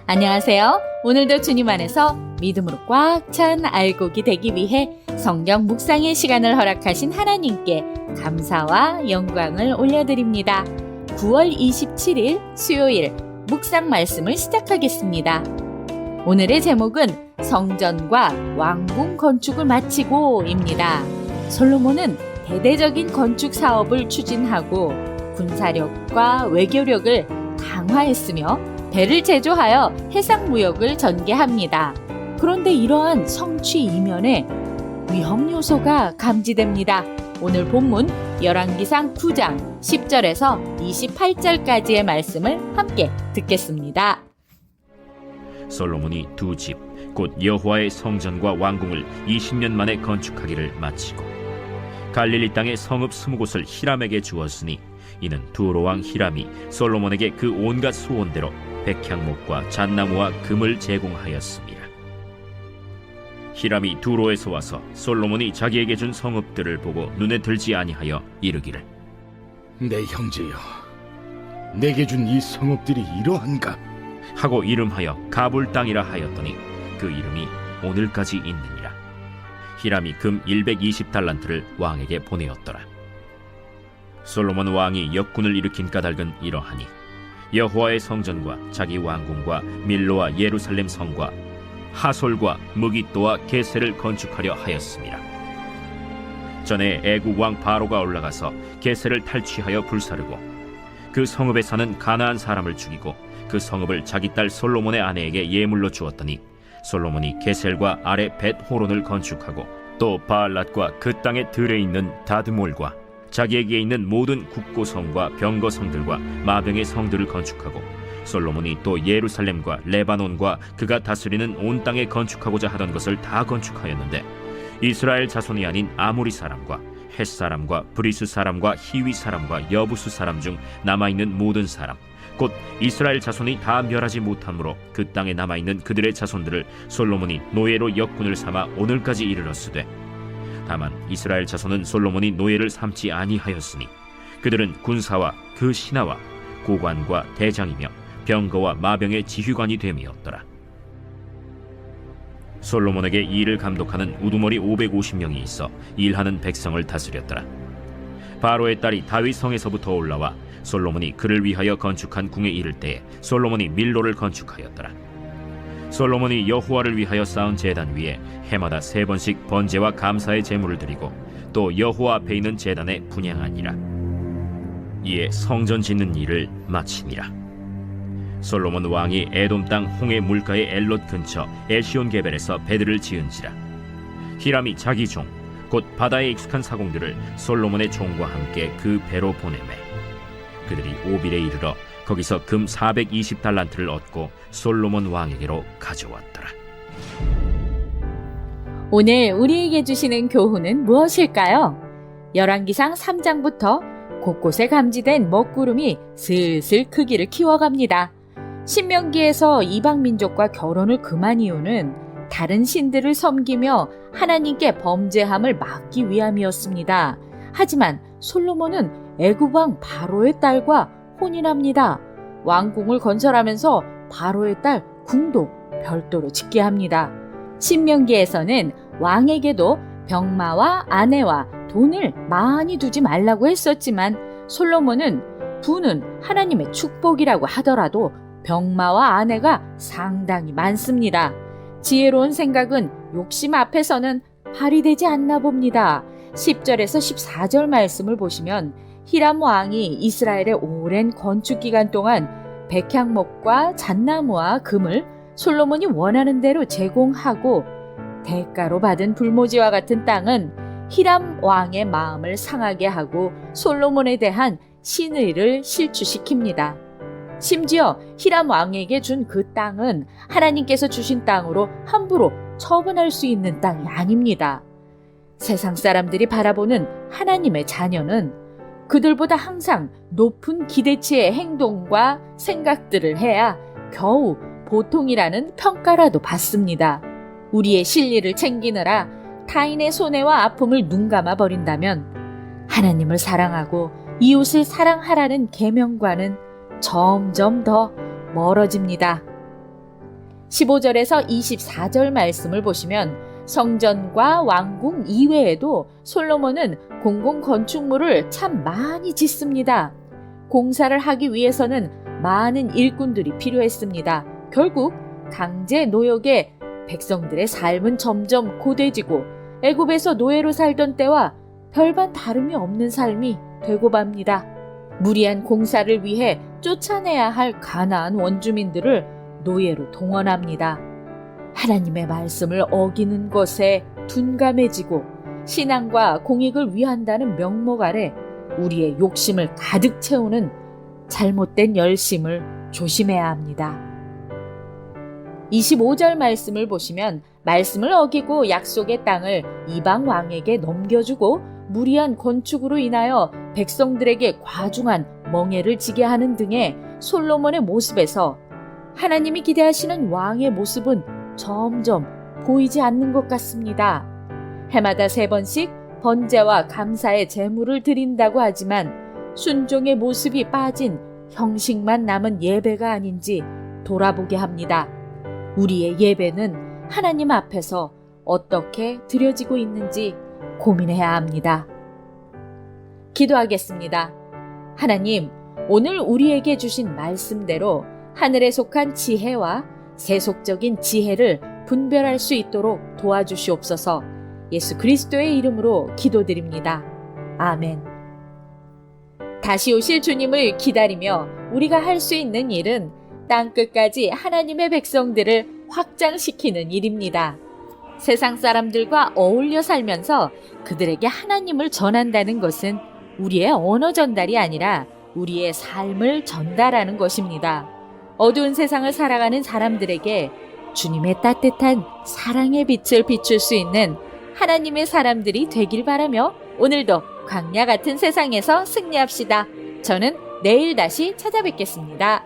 안녕하세요. 오늘도 주님 안에서 믿음으로 꽉 찬 알곡이 되기 위해 성경 묵상의 시간을 허락하신 하나님께 감사와 영광을 올려드립니다. 9월 27일 수요일 묵상 말씀을 시작하겠습니다. 오늘의 제목은 성전과 왕궁 건축을 마치고입니다. 솔로몬은 대대적인 건축 사업을 추진하고 군사력과 외교력을 강화했으며 배를 제조하여 해상 무역을 전개합니다. 그런데 이러한 성취 이면에 위험 요소가 감지됩니다. 오늘 본문 열왕기상 9장 10절에서 28절까지의 말씀을 함께 듣겠습니다. 솔로몬이 두 집, 곧 여호와의 성전과 왕궁을 20년 만에 건축하기를 마치고 갈릴리 땅의 성읍 20곳을 히람에게 주었으니 이는 두로 왕 히람이 솔로몬에게 그 온갖 소원대로 백향목과 잣나무와 금을 제공하였습니다. 히람이 두로에서 와서 솔로몬이 자기에게 준 성읍들을 보고 눈에 들지 아니하여 이르기를, 내 형제여, 내게 준 이 성읍들이 이러한가? 하고 이름하여 가불 땅이라 하였더니 그 이름이 오늘까지 있느니라. 히람이 금 120달란트를 왕에게 보내었더라. 솔로몬 왕이 역군을 일으킨 까닭은 이러하니 여호와의 성전과 자기 왕궁과 밀로와 예루살렘 성과 하솔과 무깃도와 게셀을 건축하려 하였습니다. 전에 애굽 왕 바로가 올라가서 게셀을 탈취하여 불사르고 그 성읍에 사는 가나안 사람을 죽이고 그 성읍을 자기 딸 솔로몬의 아내에게 예물로 주었더니 솔로몬이 게셀과 아래 벳호론을 건축하고 또 바알랏과 그 땅의 들에 있는 다드몰과 자기에게 있는 모든 국고성과 병거성들과 마병의 성들을 건축하고 솔로몬이 또 예루살렘과 레바논과 그가 다스리는 온 땅에 건축하고자 하던 것을 다 건축하였는데 이스라엘 자손이 아닌 아모리 사람과 헷 사람과 브리스 사람과 히위 사람과 여부수 사람 중 남아있는 모든 사람 곧 이스라엘 자손이 다 멸하지 못하므로 그 땅에 남아있는 그들의 자손들을 솔로몬이 노예로 역군을 삼아 오늘까지 이르렀으되 다만 이스라엘 자손은 솔로몬이 노예를 삼지 아니하였으니 그들은 군사와 그 신하와 고관과 대장이며 병거와 마병의 지휘관이 됨이었더라. 솔로몬에게 이 일을 감독하는 우두머리 550명이 있어 일하는 백성을 다스렸더라. 바로의 딸이 다윗 성에서부터 올라와 솔로몬이 그를 위하여 건축한 궁에 이를 때에 솔로몬이 밀로를 건축하였더라. 솔로몬이 여호와를 위하여 쌓은 제단 위에 해마다 3번씩 번제와 감사의 제물을 드리고 또 여호와 앞에 있는 제단에 분향하니라. 이에 성전 짓는 일을 마치니라. 솔로몬 왕이 에돔 땅 홍해 물가의 엘롯 근처 에시온 게벨에서 배들을 지은지라. 히람이 자기 종 곧 바다에 익숙한 사공들을 솔로몬의 종과 함께 그 배로 보내매 그들이 오빌에 이르러 거기서 금 420달란트를 얻고 솔로몬 왕에게로 가져왔더라. 오늘 우리에게 주시는 교훈은 무엇일까요? 열왕기상 3장부터 곳곳에 감지된 먹구름이 슬슬 크기를 키워갑니다. 신명기에서 이방민족과 결혼을 금한 이유는 다른 신들을 섬기며 하나님께 범죄함을 막기 위함이었습니다. 하지만 솔로몬은 애굽 왕 바로의 딸과 혼인합니다. 왕궁을 건설하면서 바로의 딸 궁도 별도로 짓게 합니다. 신명기에서는 왕에게도 병마와 아내와 돈을 많이 두지 말라고 했었지만 솔로몬은 부는 하나님의 축복이라고 하더라도 병마와 아내가 상당히 많습니다. 지혜로운 생각은 욕심 앞에서는 발휘되지 않나 봅니다. 10절에서 14절 말씀을 보시면 히람 왕이 이스라엘의 오랜 건축 기간 동안 백향목과 잣나무와 금을 솔로몬이 원하는 대로 제공하고 대가로 받은 불모지와 같은 땅은 히람 왕의 마음을 상하게 하고 솔로몬에 대한 신의를 실추시킵니다. 심지어 히람 왕에게 준 그 땅은 하나님께서 주신 땅으로 함부로 처분할 수 있는 땅이 아닙니다. 세상 사람들이 바라보는 하나님의 자녀는 그들보다 항상 높은 기대치의 행동과 생각들을 해야 겨우 보통이라는 평가라도 받습니다. 우리의 실리를 챙기느라 타인의 손해와 아픔을 눈감아 버린다면 하나님을 사랑하고 이웃을 사랑하라는 계명과는 점점 더 멀어집니다. 15절에서 24절 말씀을 보시면 성전과 왕궁 이외에도 솔로몬은 공공 건축물을 참 많이 짓습니다. 공사를 하기 위해서는 많은 일꾼들이 필요했습니다. 결국 강제 노역에 백성들의 삶은 점점 고되지고 애굽에서 노예로 살던 때와 별반 다름이 없는 삶이 되고 맙니다. 무리한 공사를 위해 쫓아내야 할 가나안 원주민들을 노예로 동원합니다. 하나님의 말씀을 어기는 것에 둔감해지고 신앙과 공익을 위한다는 명목 아래 우리의 욕심을 가득 채우는 잘못된 열심을 조심해야 합니다. 25절 말씀을 보시면 말씀을 어기고 약속의 땅을 이방 왕에게 넘겨주고 무리한 건축으로 인하여 백성들에게 과중한 멍해를 지게 하는 등의 솔로몬의 모습에서 하나님이 기대하시는 왕의 모습은 점점 보이지 않는 것 같습니다. 해마다 3번씩 번제와 감사의 제물을 드린다고 하지만 순종의 모습이 빠진 형식만 남은 예배가 아닌지 돌아보게 합니다. 우리의 예배는 하나님 앞에서 어떻게 드려지고 있는지 고민해야 합니다. 기도하겠습니다. 하나님, 오늘 우리에게 주신 말씀대로 하늘에 속한 지혜와 세속적인 지혜를 분별할 수 있도록 도와주시옵소서. 예수 그리스도의 이름으로 기도드립니다. 아멘. 다시 오실 주님을 기다리며 우리가 할 수 있는 일은 땅끝까지 하나님의 백성들을 확장시키는 일입니다. 세상 사람들과 어울려 살면서 그들에게 하나님을 전한다는 것은 우리의 언어 전달이 아니라 우리의 삶을 전달하는 것입니다. 어두운 세상을 살아가는 사람들에게 주님의 따뜻한 사랑의 빛을 비출 수 있는 하나님의 사람들이 되길 바라며 오늘도 광야 같은 세상에서 승리합시다. 저는 내일 다시 찾아뵙겠습니다.